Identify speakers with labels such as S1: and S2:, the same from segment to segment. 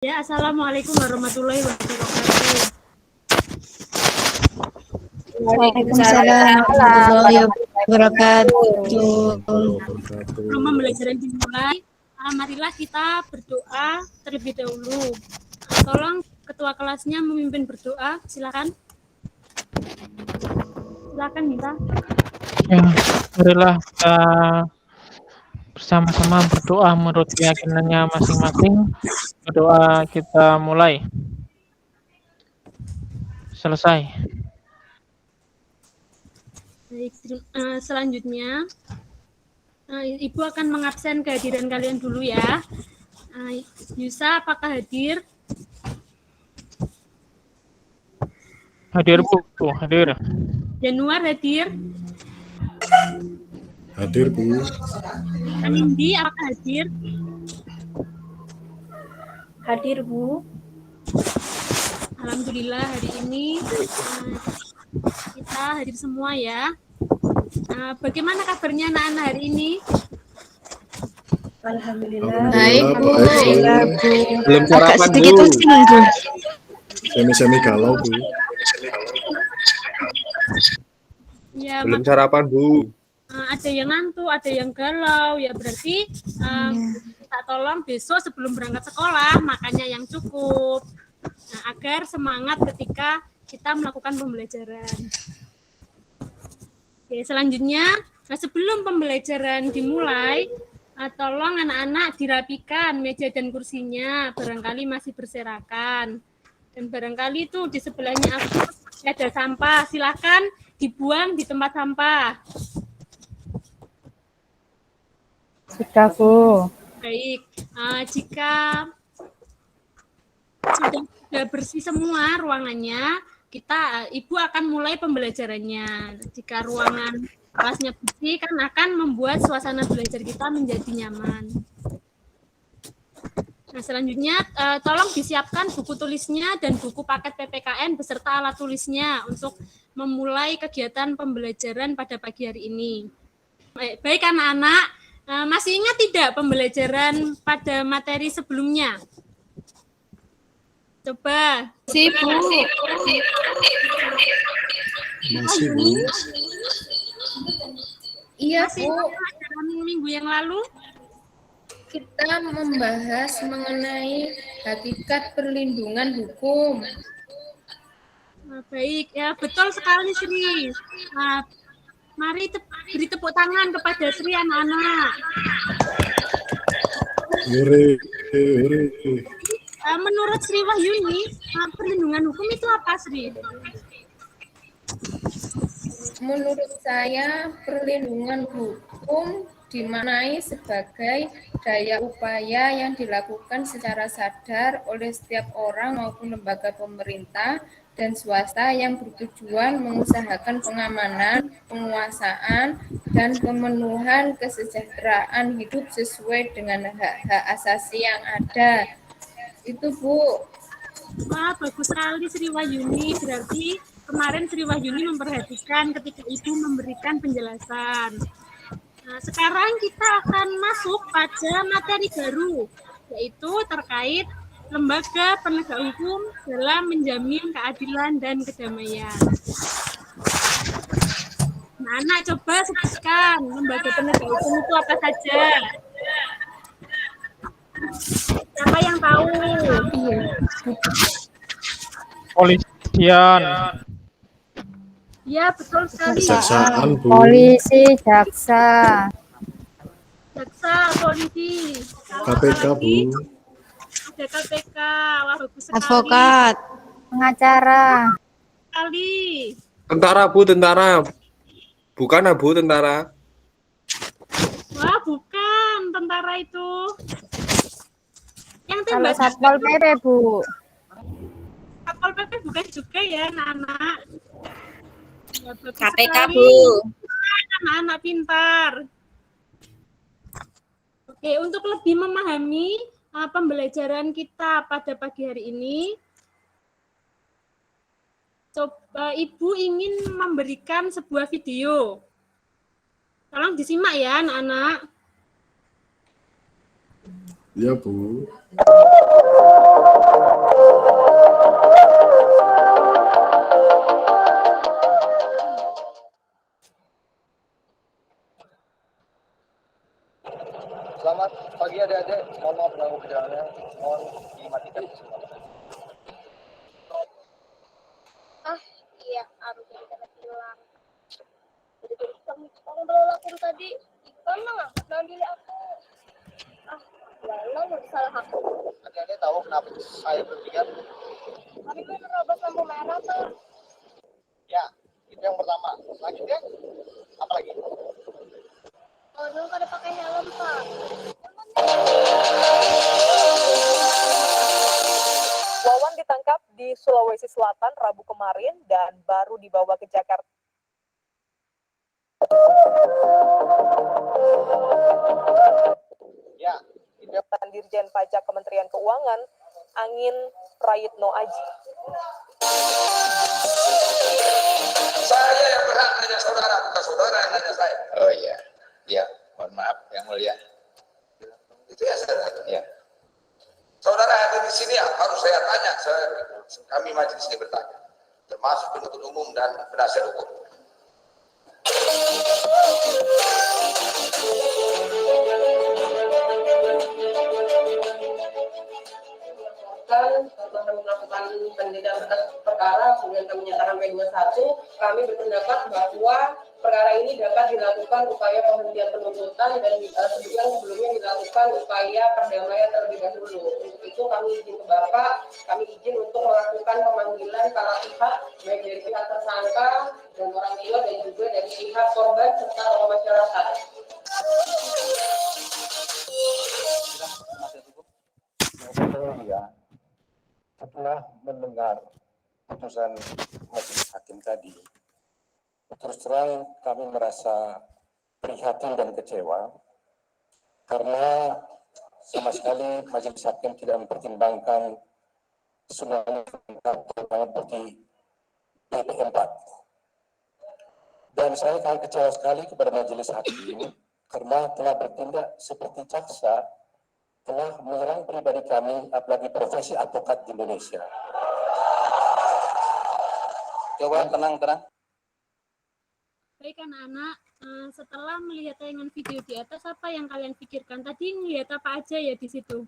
S1: Ya, Assalamualaikum warahmatullahi wabarakatuh.
S2: Waalaikumsalam warahmatullahi wabarakatuh.
S1: Sebelum pembelajaran dimulai, marilah kita berdoa terlebih dahulu. Tolong ketua kelasnya memimpin berdoa, silakan. Silakan Mita.
S3: Ya, marilah kita bersama-sama berdoa menurut keyakinannya masing-masing. Berdoa kita mulai. Selesai.
S1: Baik, selanjutnya Ibu akan mengabsen kehadiran kalian dulu ya. Yusa, apakah hadir?
S3: Hadir Bu, hadir.
S1: Januar hadir?
S4: Hadir Bu.
S1: Anindi, apakah hadir?
S2: Hadir Bu.
S1: Alhamdulillah hari ini kita hadir semua ya. Bagaimana kabarnya anak-anak hari ini?
S2: Alhamdulillah.
S4: Baik Bu.
S5: Belum
S2: Agak
S5: sarapan
S2: sedikit
S5: Bu.
S2: pusing Bu.
S4: Semi-semi galau Bu.
S1: Ya,
S5: Belum sarapan Bu.
S1: ada yang ngantuk, ada yang galau, ya berarti kita tolong besok sebelum berangkat sekolah makannya yang cukup, agar semangat ketika kita melakukan pembelajaran. Oke, selanjutnya sebelum pembelajaran dimulai, tolong anak-anak dirapikan meja dan kursinya, barangkali masih berserakan. Dan barangkali itu di sebelahnya ada sampah, silakan dibuang di tempat sampah.
S2: Sudah Bu.
S1: Baik, jika sudah bersih semua ruangannya, Ibu akan mulai pembelajarannya. Jika ruangan kelasnya bersih, kan akan membuat suasana belajar kita menjadi nyaman. Nah, selanjutnya tolong disiapkan buku tulisnya dan buku paket PPKN beserta alat tulisnya untuk memulai kegiatan pembelajaran pada pagi hari ini. Baik anak-anak, masih ingat tidak pembelajaran pada materi sebelumnya? Coba.
S2: Si Bu.
S4: Masih Bu.
S2: Iya
S1: Masih
S2: Bu.
S1: dalam minggu yang lalu?
S2: Kita membahas mengenai hakikat perlindungan hukum.
S1: Baik, ya betul sekali Sri. Mari beri tepuk tangan kepada Sri anak-anak. Menurut Sri Wahyuni, perlindungan hukum itu apa Sri?
S2: Menurut saya, perlindungan hukum dimaknai sebagai daya upaya yang dilakukan secara sadar oleh setiap orang maupun lembaga pemerintah dan swasta yang bertujuan mengusahakan pengamanan, penguasaan, dan pemenuhan kesejahteraan hidup sesuai dengan hak-hak asasi yang ada. Itu Bu.
S1: Wah, bagus sekali Sri Wahyuni. Berarti kemarin Sri Wahyuni memperhatikan ketika Ibu memberikan penjelasan. Nah, sekarang kita akan masuk pada materi baru, yaitu terkait lembaga penegak hukum dalam menjamin keadilan dan kedamaian. Nah, anak coba sebutkan lembaga penegak hukum itu apa saja. Siapa yang tahu?
S3: Polisian.
S1: Ya, betul sekali.
S4: Kejaksaan Bu.
S2: Polisi, jaksa.
S1: Jaksa, polisi.
S4: KPK Bu.
S1: Ada KPK. Wah, bagus sekali.
S2: Advokat. Pengacara.
S1: Sekali.
S5: Tentara Bu, tentara. Bukan Bu, tentara.
S1: Wah, bukan tentara itu. Yang
S2: Kalau
S1: tembak
S2: Satpol PP Bu.
S1: Satpol PP bukan juga ya, anak-anak. Ya,
S2: KPK
S1: sekali.
S2: Bu.
S1: Anak-anak pintar. Oke, untuk lebih memahami pembelajaran kita pada pagi hari ini, Ibu ingin memberikan sebuah video. Tolong disimak ya, anak-anak.
S4: Ya, Bu.
S6: Selamat pagi adik-adik, mohon maaf ganggu perjalanannya, mohon dimatikan semua.
S7: Iya, harus kita hilang. Jadi kamu belum aku tadi, ikan mah ngambil aku. Lalu mau salah aku.
S6: Adik-adik tahu kenapa saya berpikir?
S7: Tapi gue nerobos lampu merah tuh.
S6: Ya, itu yang pertama. Selanjutnya, apa lagi?
S7: Oh, dulu pada pakai helm, Pak.
S8: Wawan ditangkap di Sulawesi Selatan Rabu kemarin dan baru dibawa ke Jakarta.
S6: Ya, itu yang
S8: Dirjen Pajak Kementerian Keuangan, Angin Prayitno Aji.
S9: Saya yang berhak nanya saudara, bukan saudara yang nanya saya.
S6: Oh iya, ya, mohon maaf yang mulia.
S9: Itu ya saudara.
S6: Ya.
S9: Saudara yang ada di sini harus saya tanya, kami majelis ini bertanya, termasuk penuntut umum dan penasihat hukum.
S10: Setelah melakukan penelitian perkara, kemudian kami menyatakan P21, kami berpendapat bahwa perkara ini dapat dilakukan upaya penghentian penuntutan dan sebelumnya dilakukan upaya perdamaian terlebih dahulu. Untuk itu kami izin ke Bapak, kami izin untuk melakukan pemanggilan para pihak, baik dari pihak tersangka dan orang tua dan juga dari pihak korban serta tokoh masyarakat.
S6: Ya, setelah mendengar putusan majelis hakim tadi, terus terang kami merasa prihatin dan kecewa karena sama sekali majelis hakim tidak mempertimbangkan tsunami terutama bukti PP4. Dan saya sangat kecewa sekali kepada majelis hakim karena telah bertindak seperti jaksa, telah menyerang pribadi kami, apalagi profesi advokat di Indonesia. Coba tenang.
S1: Baik anak-anak, setelah melihat tayangan video di atas, apa yang kalian pikirkan? Tadi melihat apa aja ya di situ?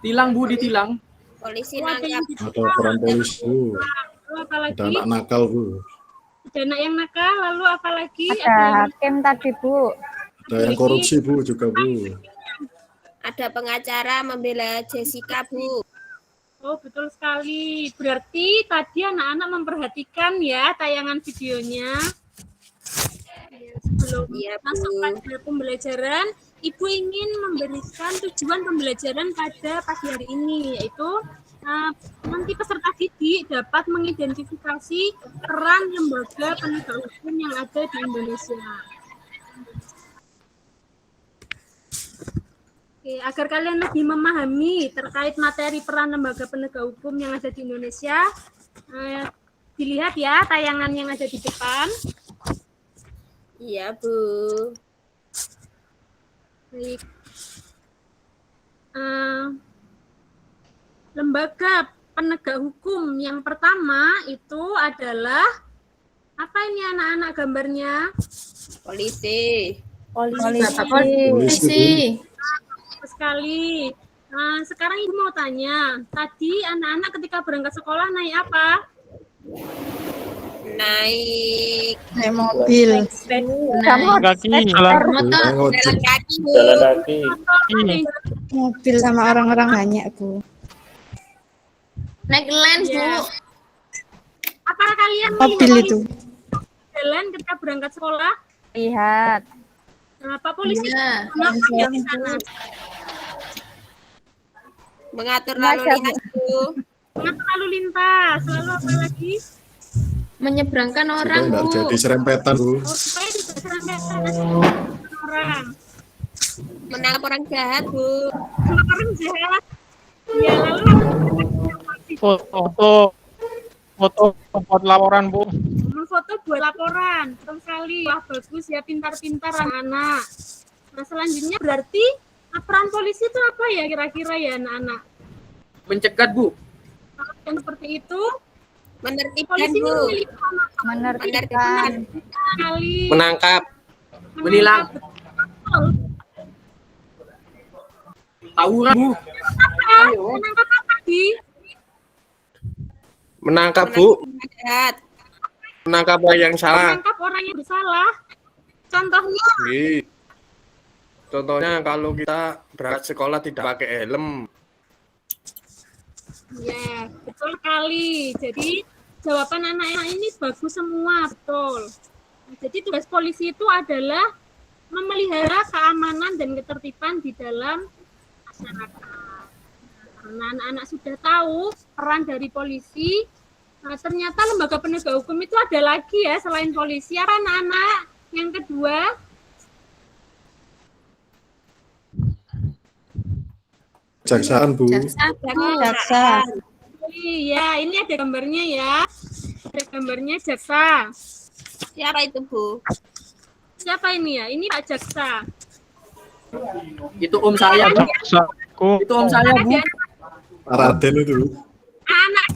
S11: Tilang, Bu, ditilang.
S7: Polisi
S1: Ada yang
S7: nangkap.
S4: Ada peran polisi, Bu.
S1: Apalagi
S4: Ada anak nakal, Bu.
S1: ada anak yang nakal, lalu apalagi
S2: Ada hakim tadi, Bu.
S4: Ada yang korupsi, Bu, juga, Bu.
S7: Ada pengacara membela Jessica, Bu.
S1: Oh, betul sekali. Berarti tadi anak-anak memperhatikan ya tayangan videonya. Sebelum masuk pada pembelajaran, Ibu ingin memberikan tujuan pembelajaran pada pagi hari ini, yaitu nanti peserta didik dapat mengidentifikasi peran lembaga penegak hukum yang ada di Indonesia. Oke, agar kalian lebih memahami terkait materi peran lembaga penegak hukum yang ada di Indonesia, dilihat ya tayangan yang ada di depan.
S7: Iya, Bu.
S1: Baik. Lembaga penegak hukum yang pertama itu adalah apa ini anak-anak gambarnya?
S7: Polisi.
S2: Polisi.
S1: Sekali. Sekarang Ibu mau tanya, tadi anak-anak ketika berangkat sekolah naik apa?
S7: Naik
S2: mobil.
S3: Jalan kaki, jalan
S7: kaki, Bu.
S5: Jalan kaki.
S2: Mobil sama orang-orang banyak, Bu.
S7: Naik lens, Bu.
S1: Apakah kalian
S2: Mobil itu.
S1: jalan ketika berangkat sekolah?
S2: Lihat.
S1: Pak Polisi,
S7: Iya.
S1: kenapa ya di sana?
S7: Mengatur lalu lintas, Bu.
S1: Mengatur lalu lintas, lalu apa lagi?
S7: Menyeberangkan orang,
S4: Supaya tidak
S7: Bu.
S4: jadi serempetan, Bu.
S1: Supaya tidak serempetan orang.
S7: Menangkap orang jahat, Bu.
S1: Menangkap orang jahat. Ya, lalu
S3: foto buat laporan, Bu.
S1: memfoto buat laporan. Betul sekali. Wah, bagus ya, pintar-pintar anak-anak. Nah, selanjutnya berarti Peran polisi itu apa ya kira-kira ya anak-anak?
S11: Mencegat, Bu.
S1: Kalau yang seperti itu,
S7: Menertibkan,
S1: polisi
S7: Bu.
S1: memiliki peran apa?
S2: Menertibkan.
S1: Sekali.
S5: Menangkap.
S11: Menilang.
S1: Betul.
S11: Tawuran, Bu.
S1: Menangkap apa, Di?
S5: Menangkap, Bu.
S7: Jahat.
S5: Menangkap orang yang salah.
S1: Menangkap orang yang bersalah. Contohnya,
S5: Nih. Contohnya kalau kita berangkat sekolah tidak pakai helm.
S1: ya betul sekali. Jadi jawaban anak-anak ini bagus semua, betul. Nah, jadi tugas polisi itu adalah memelihara keamanan dan ketertiban di dalam masyarakat. Karena anak-anak sudah tahu peran dari polisi, nah, ternyata lembaga penegak hukum itu ada lagi ya selain polisi. Apa anak-anak? Yang kedua,
S4: Kejaksaan, Bu.
S2: Jaksa.
S1: iya, ini ada gambarnya ya. Ada gambarnya jaksa.
S7: Siapa itu, Bu?
S1: Siapa ini ya? Ini Pak Jaksa.
S11: Itu om saya, Bu.
S3: Jaksaku.
S11: Itu om saya, Bu.
S4: Raden itu.
S1: Anak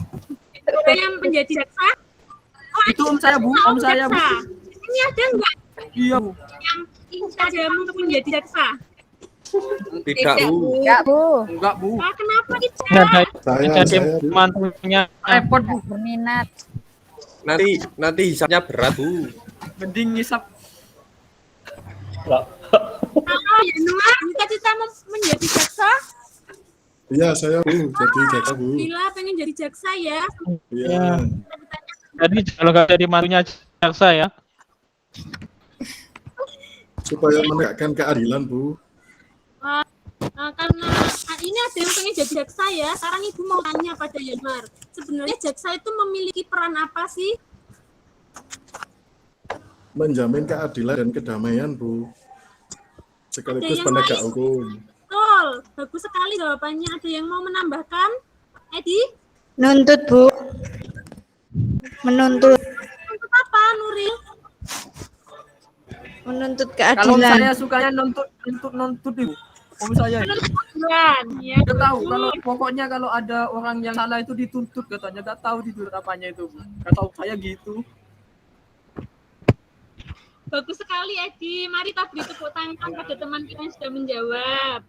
S1: yang menjadi jaksa. Oh,
S11: Itu om saya, Bu. Om saya, Bu.
S1: jaksa. Ini ada enggak
S11: Iya, Bu.
S1: yang ada untuk menjadi jaksa?
S5: Tidak, Bu.
S2: Enggak, Bu.
S11: Enggak, Bu.
S1: Ah, kenapa itu?
S3: Nggak jadi
S4: Bu.
S3: mantunya.
S11: Repot, Bu.
S2: Berminat.
S5: Nanti hisapnya berat, Bu.
S11: Mending ngisap.
S1: Oh, ya, Noah, cita-cita menjadi jaksa?
S4: Iya, saya, Bu. Jadi jaksa, Bu.
S1: Bila pengen jadi jaksa ya.
S4: Iya.
S3: Jadi kalau nggak jadi mantunya jaksa ya.
S4: Supaya menegakkan keadilan, Bu.
S1: Karena ini ada yang pengen jadi jaksa ya. Sekarang Ibu mau tanya pada Yanuar. Sebenarnya jaksa itu memiliki peran apa sih?
S4: Menjamin keadilan dan kedamaian, Bu. Sekaligus
S1: Ada yang
S4: penegak
S1: lain?
S4: hukum.
S1: Betul, bagus sekali jawabannya. Ada yang mau menambahkan? Edi?
S2: Nuntut, Bu. Menuntut.
S1: Untuk apa, Nuril?
S2: Menuntut
S11: Kalau
S2: keadilan.
S11: saya sukanya nuntut, Ibu. Om saya.
S1: Keadilan, ya.
S11: Udah tahu kalau pokoknya kalau ada orang yang salah itu dituntut katanya. Gak tahu dituntut apanya itu, Bu. Gak tahu saya gitu.
S1: Bagus sekali, Edi. Mari kita beri tepuk tangan pada teman kita yang sudah menjawab.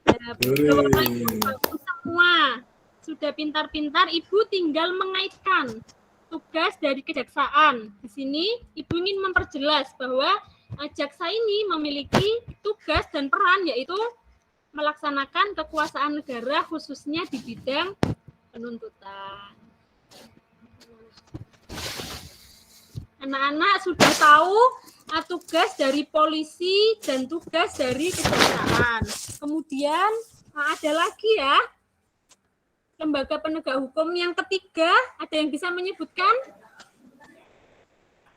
S1: Ya, jawabannya bagus semua. Sudah pintar-pintar, Ibu tinggal mengaitkan tugas dari kejaksaan. Di sini Ibu ingin memperjelas bahwa jaksa ini memiliki tugas dan peran yaitu melaksanakan kekuasaan negara khususnya di bidang penuntutan. Anak-anak sudah tahu tugas dari polisi dan tugas dari kejaksaan. Kemudian ada lagi ya lembaga penegak hukum yang ketiga, ada yang bisa menyebutkan?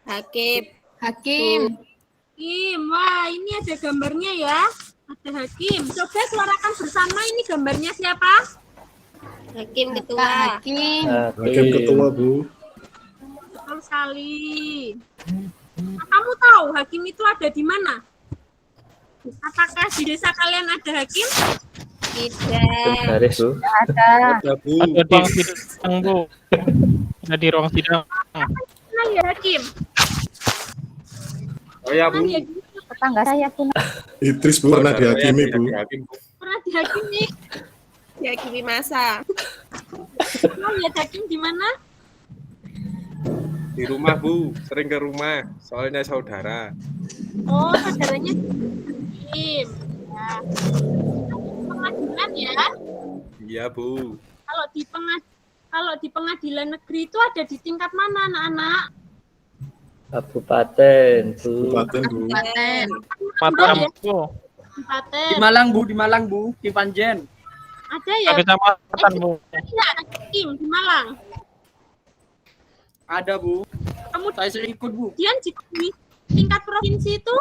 S7: Hakim.
S2: Hakim.
S1: Hakim. Wah, ini ada gambarnya ya. Ada hakim. Coba suarakan bersama, ini gambarnya siapa?
S7: Hakim ketua.
S2: Hakim.
S4: Hakim ketua, Bu.
S1: Betul sekali. Nah, kamu tahu hakim itu ada di mana? Apakah di desa kalian ada hakim?
S7: Tidak.
S5: Garis, Bu.
S2: Ada.
S5: Ada, Bu.
S3: Ada di ruang sidang, Bu. Ada di ruang sidang.
S1: Mana ya hakim?
S5: Oh ya, Bu.
S1: Mana ya?
S2: Tetangga saya pun.
S4: Idris, Bu, pernah dihakimi, Bu.
S1: Pernah dihakimi?
S7: Dihakimi masa.
S1: Mau lihat hakim di mana?
S5: Di rumah, Bu. Sering ke rumah. Soalnya saudara.
S1: Oh, saudaranya hakim. Ya. Pengadilan ya.
S5: Iya, Bu.
S1: Kalau di pengadilan negeri itu ada di tingkat mana, anak-anak?
S12: Kabupaten, Bu.
S4: Kabupaten, Bu.
S3: Mataram, Bu.
S1: Kabupaten.
S11: Di Malang, Bu. Di Panjen.
S1: Ada ya?
S3: Kecamatan, Bu.
S1: Iya, ada hakim di Malang.
S11: Ada, Bu.
S1: Kemudian
S11: Saya sering ikut, Bu.
S1: di tingkat provinsi itu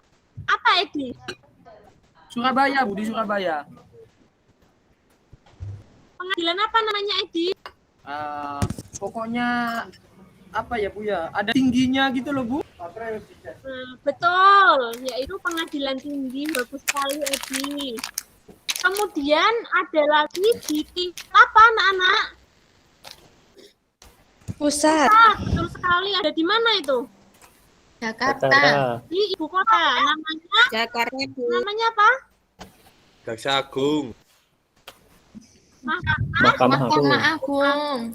S1: apa, Edi?
S11: Surabaya, Bu. Di Surabaya.
S1: Pengadilan apa namanya, Edi?
S11: Pokoknya apa ya, Bu ya? Ada tingginya gitu loh, Bu.
S1: Betul, yaitu pengadilan tinggi. Bagus sekali, Edi. Kemudian ada lagi di tingkat apa, anak-anak?
S2: Pusat.
S1: Betul sekali. Ada di mana itu?
S2: Jakarta.
S1: Di ibu kota. Namanya?
S10: Jakarta, Bu.
S1: Namanya apa?
S5: Jaksa Agung.
S3: Mahkamah Agung.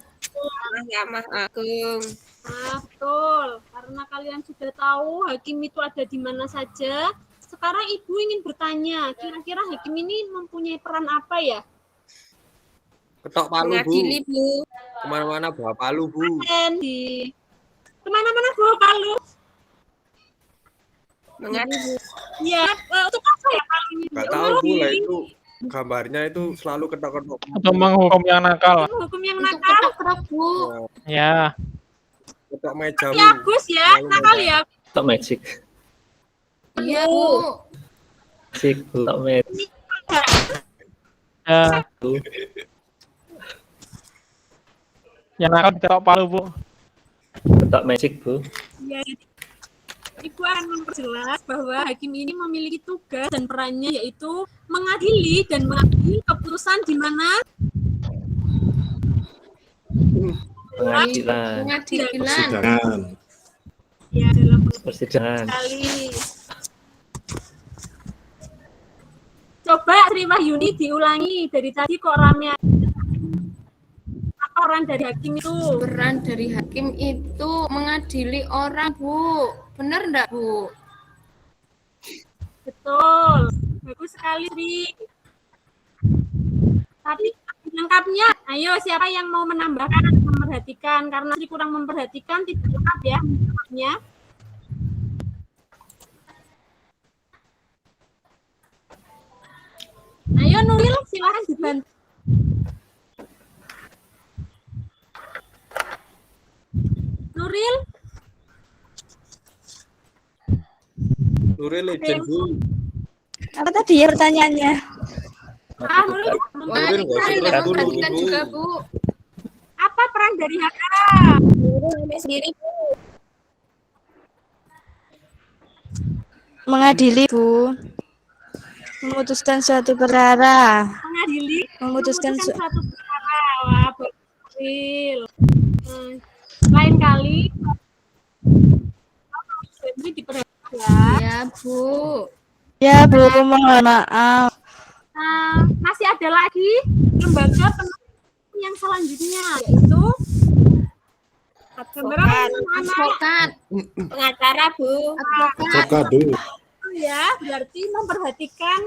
S10: Mahkamah Agung.
S1: Betul. Karena kalian sudah tahu hakim itu ada di mana saja. Sekarang Ibu ingin bertanya, kira-kira hakim ini mempunyai peran apa ya?
S5: Ketok palu, Bu.
S10: Mengadili, Bu.
S5: Kemana-mana bawa palu, Bu.
S1: Kemana-mana bawa palu?
S10: Mengadili.
S1: Ya, untuk apa ya palu ini?
S5: Nggak tahu, Bu, lah itu gambarnya itu selalu ketok-ketok.
S3: Atau menghukum yang nakal.
S1: Hukum yang nakal, Bu.
S3: Ya.
S5: Ketok meja, Bu.
S1: Ya, Gus ya, nakal ya.
S12: Ketok magic.
S10: Iya, Bu.
S12: Magic, ketok magic.
S3: Ya. Yang nakal diketok palu, Bu.
S12: Ketok magic, Bu.
S1: Ya, Ibu akan memperjelas bahwa hakim ini memiliki tugas dan perannya yaitu mengadili dan mengambil keputusan di mana
S12: Pengadilan.
S4: Persidangan.
S1: Ya, dalam
S12: Persidangan.
S1: sekali. Coba Sri Wahyuni diulangi dari tadi kok rame. Apa peran dari hakim itu?
S13: Peran dari hakim itu mengadili orang, Bu. Benar enggak, Bu?
S1: Betul. Bagus sekali, Sri. Tapi lengkapnya, ayo siapa yang mau menambahkan atau memperhatikan? Karena Sri kurang memperhatikan, tidak lengkap ya lengkapnya. Ayo Nuril, silahkan dibantu. Nuril.
S5: Nuril legend, Bu.
S2: Apa tadi ya pertanyaannya?
S1: Nuril,
S5: Nuril nggak usah terus dulu, Bu.
S13: juga, Bu.
S1: apa peran dari hakim?
S10: Sendiri, Bu.
S2: Mengadili, Bu. Memutuskan suatu perkara.
S1: Mengadili,
S2: Memutuskan
S1: suatu perkara. Wah, berhasil. Lain kali, ini diperhatikan.
S13: Ya, Bu.
S2: Ya, Bu, mohon maaf.
S1: Masih ada lagi lembaga penegak yang selanjutnya, yaitu
S13: Advokat.
S10: Pengacara, Bu.
S1: Advokat. Ya, berarti memperhatikan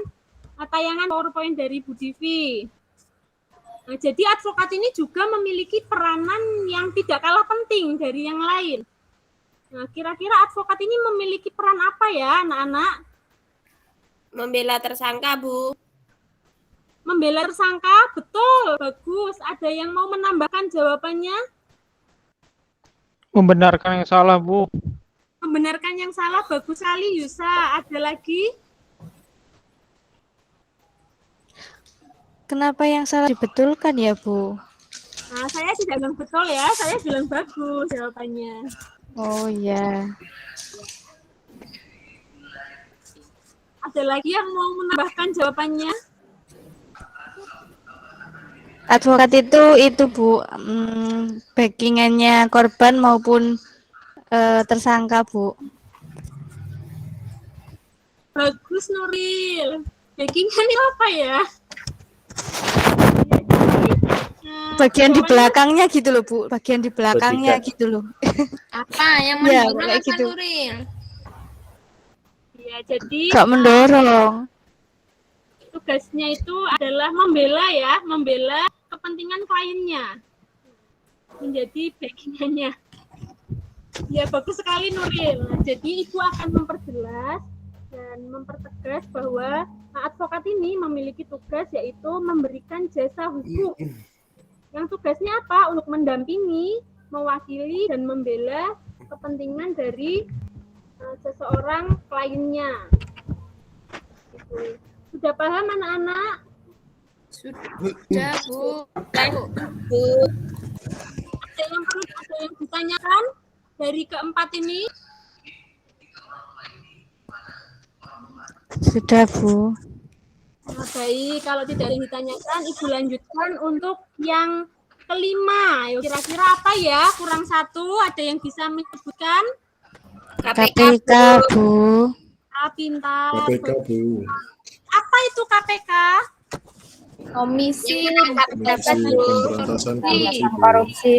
S1: tayangan PowerPoint dari Bu Divi. Nah, jadi advokat ini juga memiliki peranan yang tidak kalah penting dari yang lain. Nah, kira-kira advokat ini memiliki peran apa ya, anak-anak?
S10: Membela tersangka, Bu.
S1: Membela tersangka, betul, bagus. Ada yang mau menambahkan jawabannya?
S3: Membenarkan yang salah, Bu.
S1: Membenarkan yang salah, bagus sekali, Yusa. Ada lagi?
S2: Kenapa yang salah dibetulkan ya, Bu?
S1: Nah, saya tidak bilang betul ya, saya bilang bagus jawabannya.
S2: Oh iya.
S1: Ada lagi yang mau menambahkan jawabannya?
S2: Advokat itu Bu, backingannya korban maupun tersangka, Bu.
S1: Bagus, Nuril. Backingannya apa ya?
S2: Bagian di belakangnya gitu loh, Bu. Bagian di belakangnya gitu loh.
S13: Apa yang
S2: Ya,
S13: mendorong
S2: kayak
S13: apa,
S2: gitu.
S13: Nuril?
S1: Ya, jadi
S2: Gak mendorong.
S1: tugasnya itu adalah membela ya, membela kepentingan kliennya. Menjadi backingannya. Ya, bagus sekali Nuril. Nah, jadi Ibu akan memperjelas dan mempertegas bahwa advokat ini memiliki tugas yaitu memberikan jasa hukum. Yang tugasnya apa? Untuk mendampingi, mewakili, dan membela kepentingan dari seseorang kliennya. Gitu. Sudah paham anak-anak?
S13: Sudah, Bu.
S1: Ada yang perlu ditanyakan dari keempat ini?
S2: Sudah, Bu.
S1: Nah, baik, kalau tidak ada yang ditanyakan, Ibu lanjutkan untuk yang kelima. Ayo, kira-kira apa ya? Kurang satu, ada yang bisa menyebutkan?
S2: KPK, Bu.
S1: Pintar.
S4: KPK, Bu.
S1: Apa itu KPK?
S13: Komisi
S4: Pemberantasan
S2: Korupsi.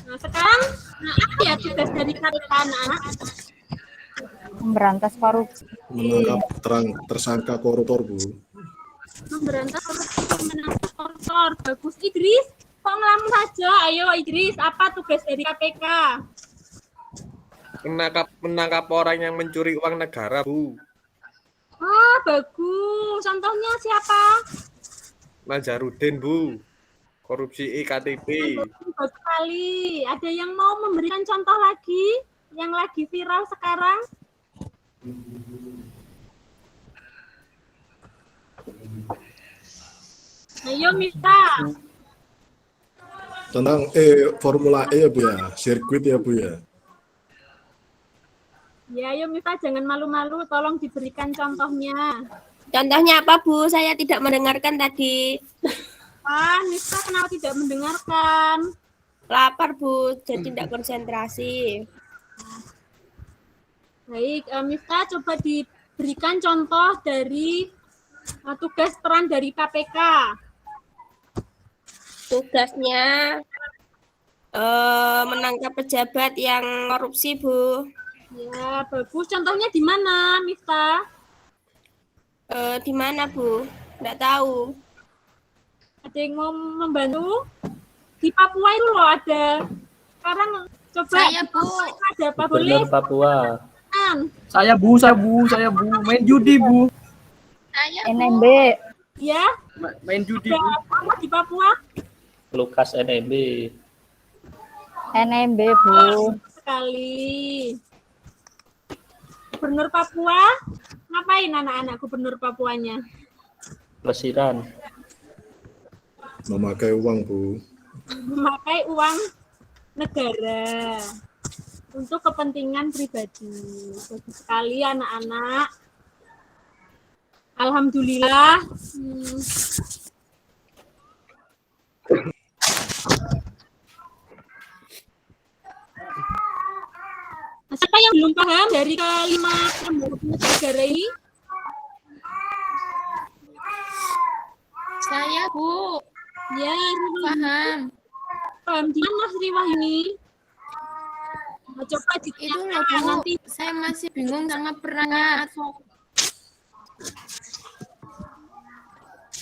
S1: Nah, sekarang, apa ya tugas dari KPK anak-anak?
S2: Memberantas korupsi.
S4: Menangkap tersangka koruptor, Bu.
S1: Memberantas koruptor. Bagus, Idris. Kok ngelamun saja? Ayo, Idris. Apa tugas dari KPK?
S5: Menangkap orang yang mencuri uang negara, Bu.
S1: Ah, bagus. Contohnya siapa?
S5: Nazarudin, Bu. Korupsi iktp.
S1: Bagus sekali. Ada yang mau memberikan contoh lagi? Yang lagi viral sekarang? Ayo, Mita.
S4: Tentang Formula E ya, Bu ya. Sirkuit ya, Bu ya.
S1: Ya, ayo Mita, jangan malu-malu. Tolong diberikan contohnya.
S7: Contohnya apa, Bu? Saya tidak mendengarkan tadi.
S1: Mita, kenapa tidak mendengarkan?
S7: Lapar, Bu. Jadi tidak konsentrasi.
S1: Baik, Mita, coba diberikan contoh dari tugas peran dari KPK.
S7: Tugasnya menangkap pejabat yang korupsi, Bu.
S1: Ya, bagus. Contohnya di mana, Mifta?
S7: Di mana, Bu? Nggak tahu.
S1: Ada yang mau membantu? Di Papua itu loh ada. Sekarang coba.
S13: Saya, Bu.
S1: Ada apa boleh?
S12: Gubernur Papua.
S11: Saya Bu. Main judi, Bu.
S13: Saya,
S2: NMB.
S1: Ya.
S11: Main judi,
S1: Ada
S11: Bu.
S1: apa di Papua?
S12: Lukas NMB.
S2: NMB, Bu.
S1: Sekali. Gubernur Papua, ngapain anak-anak gubernur Papuanya?
S12: Pelesiran.
S4: Memakai uang, Bu.
S1: Memakai uang negara untuk kepentingan pribadi. Bagus sekali anak-anak. Alhamdulillah. Siapa yang belum paham dari kelima negara ini?
S13: Saya, Bu.
S1: Ya,
S13: Paham.
S1: Paham di mana Sri Wahyuni? Nah, coba
S13: Itu loh,
S1: ditanyakan
S13: Bu.
S1: nanti.
S13: Saya masih bingung sama perannya advokat.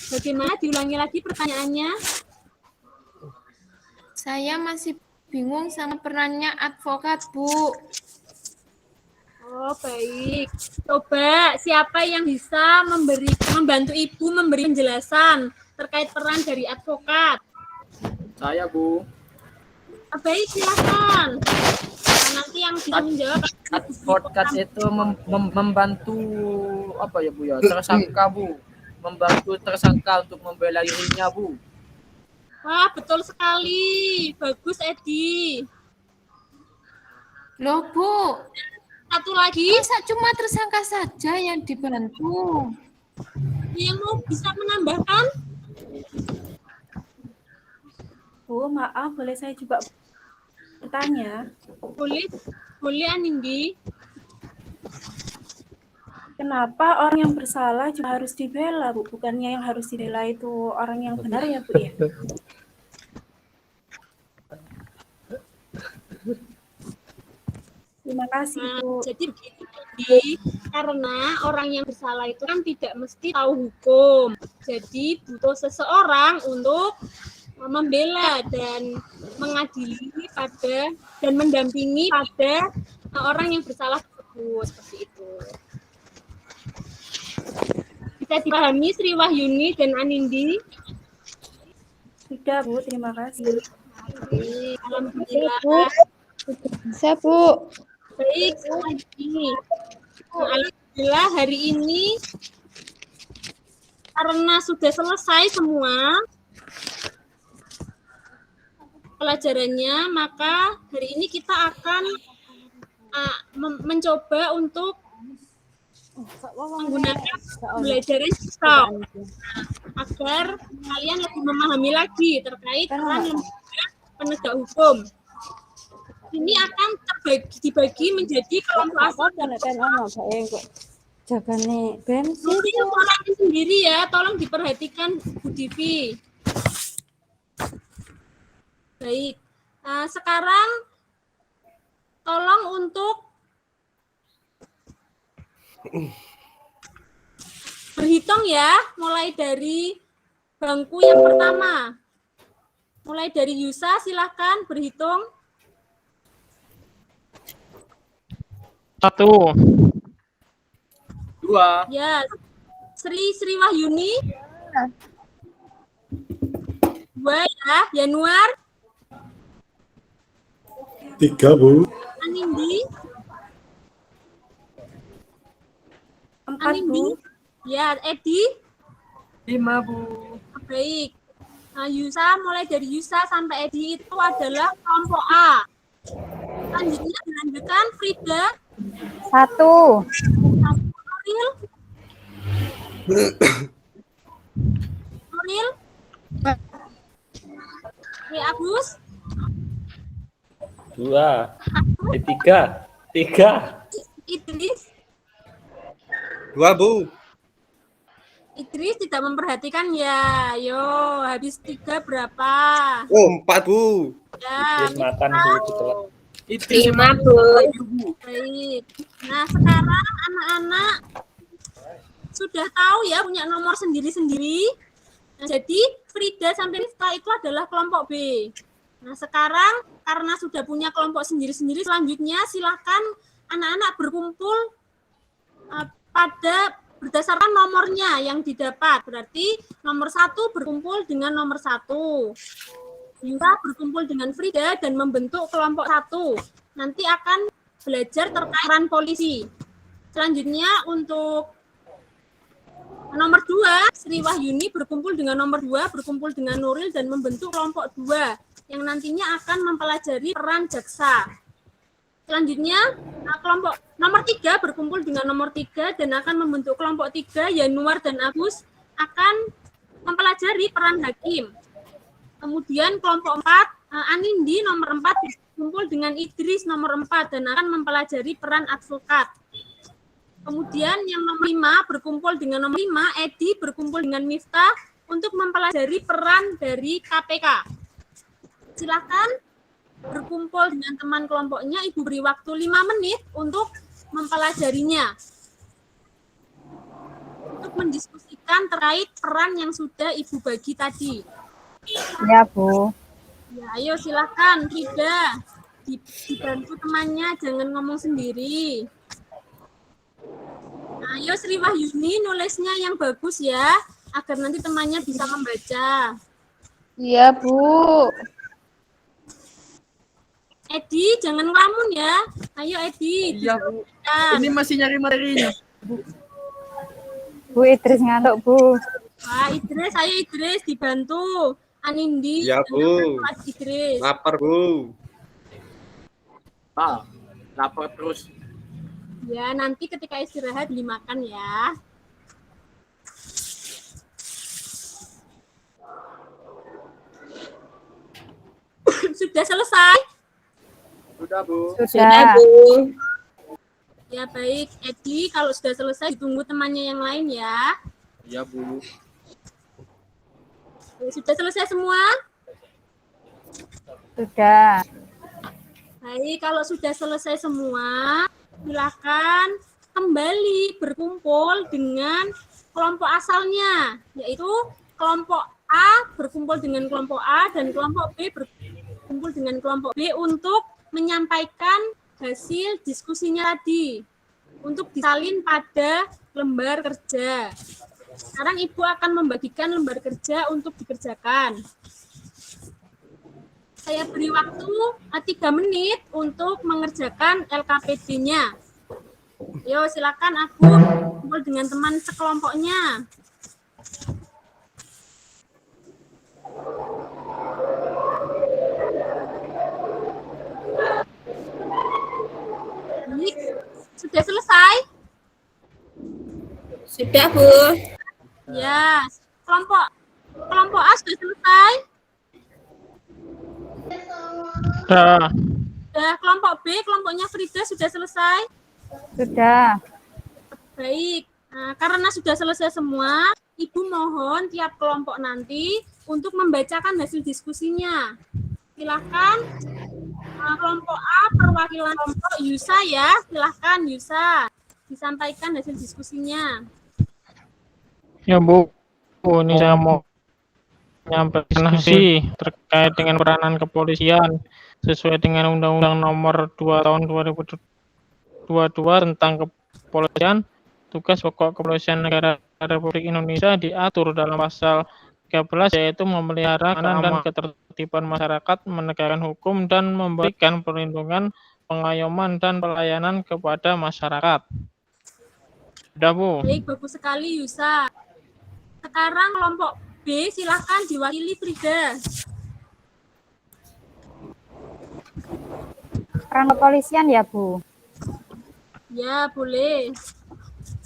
S1: Bagaimana? Diulangi lagi pertanyaannya.
S13: Saya masih bingung sama perannya advokat, Bu.
S1: Oh, baik. Coba siapa yang bisa membantu Ibu memberi penjelasan terkait peran dari advokat?
S11: Saya, Bu.
S1: Baik, silakan. Nah, nanti yang bisa menjawab
S11: Advokat itu membantu apa ya, Bu ya? Tersangka, Bu. Membantu tersangka untuk membela dirinya, Bu.
S1: Wah, betul sekali. Bagus, Edi.
S13: Loh, Bu.
S1: Satu lagi.
S13: Masa cuma tersangka saja yang dibantu?
S1: Yang mau bisa menambahkan?
S14: Bu, maaf, boleh saya juga bertanya?
S1: Boleh Anindi.
S14: Kenapa orang yang bersalah juga harus dibela, Bu? Bukannya yang harus dibela itu orang yang benar ya, Bu ya? Terima kasih, Bu.
S1: Jadi begini, karena orang yang bersalah itu kan tidak mesti tahu hukum. Jadi butuh seseorang untuk membela dan mengadili pada dan mendampingi pada orang yang bersalah tersebut, seperti itu. Bisa dipahami Sri Wahyuni dan Anindi?
S14: Sudah, Bu. Terima kasih.
S1: Alhamdulillah.
S2: Bisa, Bu.
S1: Baik, ini. Alhamdulillah hari ini karena sudah selesai semua, pelajarannya, maka hari ini kita akan mencoba untuk menggunakan pembelajaran stop agar kalian lebih memahami lagi terkait peran lembaga penegak hukum. Ini akan dibagi menjadi kelompok asal dan
S2: jagane bensin.
S1: Ini sendiri ya, tolong diperhatikan Bu Divi. Baik, sekarang tolong untuk berhitung ya, mulai dari bangku yang pertama. Mulai dari Yusa, silahkan berhitung.
S3: 1.
S11: 2.
S1: Ya, Sri Wahyuni. 2 ya, Januar.
S4: 3, Bu.
S1: Anindi.
S14: 4,
S1: Anindi.
S14: Bu.
S1: Ya, Edi.
S11: 5, Bu.
S1: Baik. Nah, Yusa, mulai dari Yusa sampai Edi itu adalah kelompok A. Selanjutnya dilanjutkan Frida.
S2: 1.
S1: Nuril. Agus.
S12: 2. 3.
S1: Idris.
S5: 2, Bu.
S1: Idris tidak memperhatikan ya. Yo, habis 3 berapa?
S5: Oh, 4, Bu.
S1: Ya,
S12: Idris makan Bu di telat.
S11: Idris
S13: 5, Bu.
S1: baik. Nah, sekarang anak-anak sudah tahu ya punya nomor sendiri-sendiri. Nah, jadi Frida sampai Rifka itu adalah kelompok B. Nah, sekarang karena sudah punya kelompok sendiri-sendiri, selanjutnya silahkan anak-anak berkumpul pada berdasarkan nomornya yang didapat. Berarti nomor 1 berkumpul dengan nomor 1. Yusa berkumpul dengan Frida dan membentuk kelompok 1. Nanti akan belajar terkait peran polisi. Selanjutnya untuk nomor 2, Sri Wahyuni berkumpul dengan nomor 2, berkumpul dengan Nuril dan membentuk kelompok 2 yang nantinya akan mempelajari peran jaksa. Selanjutnya, kelompok nomor 3 berkumpul dengan nomor 3 dan akan membentuk kelompok 3, Januar dan Agus akan mempelajari peran hakim. Kemudian kelompok 4, Anindi nomor 4 berkumpul dengan Idris nomor 4 dan akan mempelajari peran advokat. Kemudian yang nomor 5 berkumpul dengan nomor 5, Edi berkumpul dengan Miftah untuk mempelajari peran dari KPK. Silakan berkumpul dengan teman kelompoknya, Ibu beri waktu 5 menit untuk mempelajarinya. Untuk mendiskusikan terkait peran yang sudah Ibu bagi tadi.
S2: Ya, Bu.
S1: Ya, ayo silakan Frida. Dibantu temannya, jangan ngomong sendiri. Ayo Sri Wahyuni nulisnya yang bagus ya, agar nanti temannya bisa membaca.
S2: Iya, Bu.
S1: Edi, jangan ngelamun ya. Ayo Edi.
S11: Iya, Bu. Ini masih nyari materinya.
S2: Bu Idris ngantuk, Bu.
S1: Wah, Idris, ayo Idris dibantu. Anindi.
S5: Ya, Bu.
S1: Idris.
S5: Lapar, Bu.
S11: Lapar terus.
S1: Ya, nanti ketika istirahat dimakan ya. Sudah selesai?
S5: Sudah, Bu.
S2: Sudah.
S13: Bu.
S1: Ya, baik. Edi, kalau sudah selesai ditunggu temannya yang lain ya.
S11: Iya, Bu.
S1: Sudah selesai semua?
S2: Sudah.
S1: Baik, kalau sudah selesai semua, silakan kembali berkumpul dengan kelompok asalnya, yaitu kelompok A berkumpul dengan kelompok A dan kelompok B berkumpul dengan kelompok B untuk menyampaikan hasil diskusinya tadi untuk disalin pada lembar kerja. Sekarang Ibu akan membagikan lembar kerja untuk dikerjakan. Saya beri waktu 3 menit untuk mengerjakan LKPD-nya. Yo, silakan aku kumpul dengan teman sekelompoknya.
S13: Sudah, Bu.
S1: Ya, kelompok A sudah selesai.
S3: Sudah.
S1: Sudah, kelompok B, kelompoknya Frida sudah selesai.
S2: Sudah.
S1: Baik, nah, karena sudah selesai semua, Ibu mohon tiap kelompok nanti untuk membacakan hasil diskusinya. Silakan kelompok A, perwakilan kelompok Yusa ya. Silakan Yusa, disampaikan hasil diskusinya.
S3: Ya Bu, ini saya mau menyampaikan hasil terkait dengan peranan kepolisian sesuai dengan Undang-Undang Nomor 2 Tahun 2022 tentang kepolisian. Tugas pokok kepolisian negara Republik Indonesia diatur dalam pasal 13, yaitu memelihara keamanan dan ketertiban masyarakat, menegakkan hukum, dan memberikan perlindungan, pengayoman, dan pelayanan kepada masyarakat. Sudah, Bu.
S1: Baik, bagus sekali Yusa. Sekarang kelompok B, silakan diwakili Frida.
S2: Peran kepolisian ya, Bu?
S1: Ya, boleh.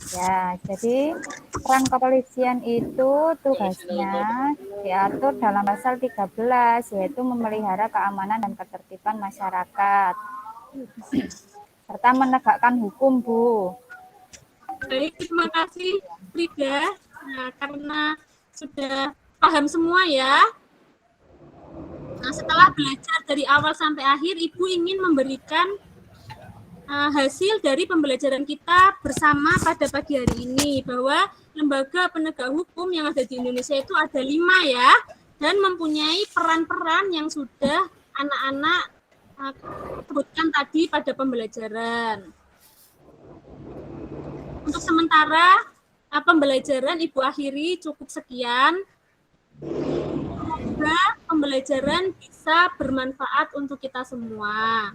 S2: Ya, jadi peran kepolisian itu tugasnya diatur dalam pasal 13, yaitu memelihara keamanan dan ketertiban masyarakat, serta menegakkan hukum, Bu.
S1: Baik, terima kasih Frida. Nah, karena sudah paham semua ya. Nah, setelah belajar dari awal sampai akhir, Ibu ingin memberikan hasil dari pembelajaran kita bersama pada pagi hari ini, bahwa lembaga penegak hukum yang ada di Indonesia itu ada 5 ya, dan mempunyai peran-peran yang sudah anak-anak sebutkan tadi pada pembelajaran. Untuk sementara pembelajaran Ibu akhiri cukup sekian. Semoga pembelajaran bisa bermanfaat untuk kita semua.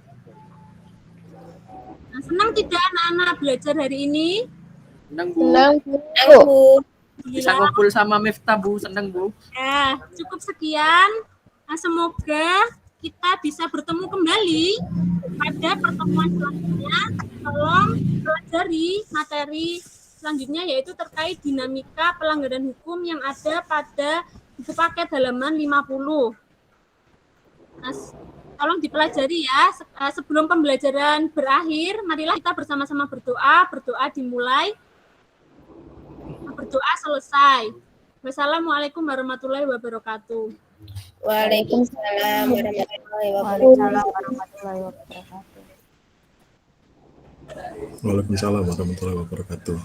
S1: Nah, senang tidak anak-anak belajar hari ini?
S11: Senang, Bu.
S13: Senang, Bu.
S11: Bisa ngumpul sama Miftah, Bu. Senang, Bu.
S1: Ya, cukup sekian. Nah, semoga kita bisa bertemu kembali pada pertemuan selanjutnya. Tolong pelajari materi selanjutnya, yaitu terkait dinamika pelanggaran hukum yang ada pada buku paket halaman 50. Nah, tolong dipelajari ya. Sebelum pembelajaran berakhir, marilah kita bersama-sama berdoa. Berdoa dimulai, berdoa selesai. Wassalamualaikum warahmatullahi wabarakatuh.
S13: Waalaikumsalam warahmatullahi wabarakatuh.
S4: Waalaikumsalam warahmatullahi wabarakatuh.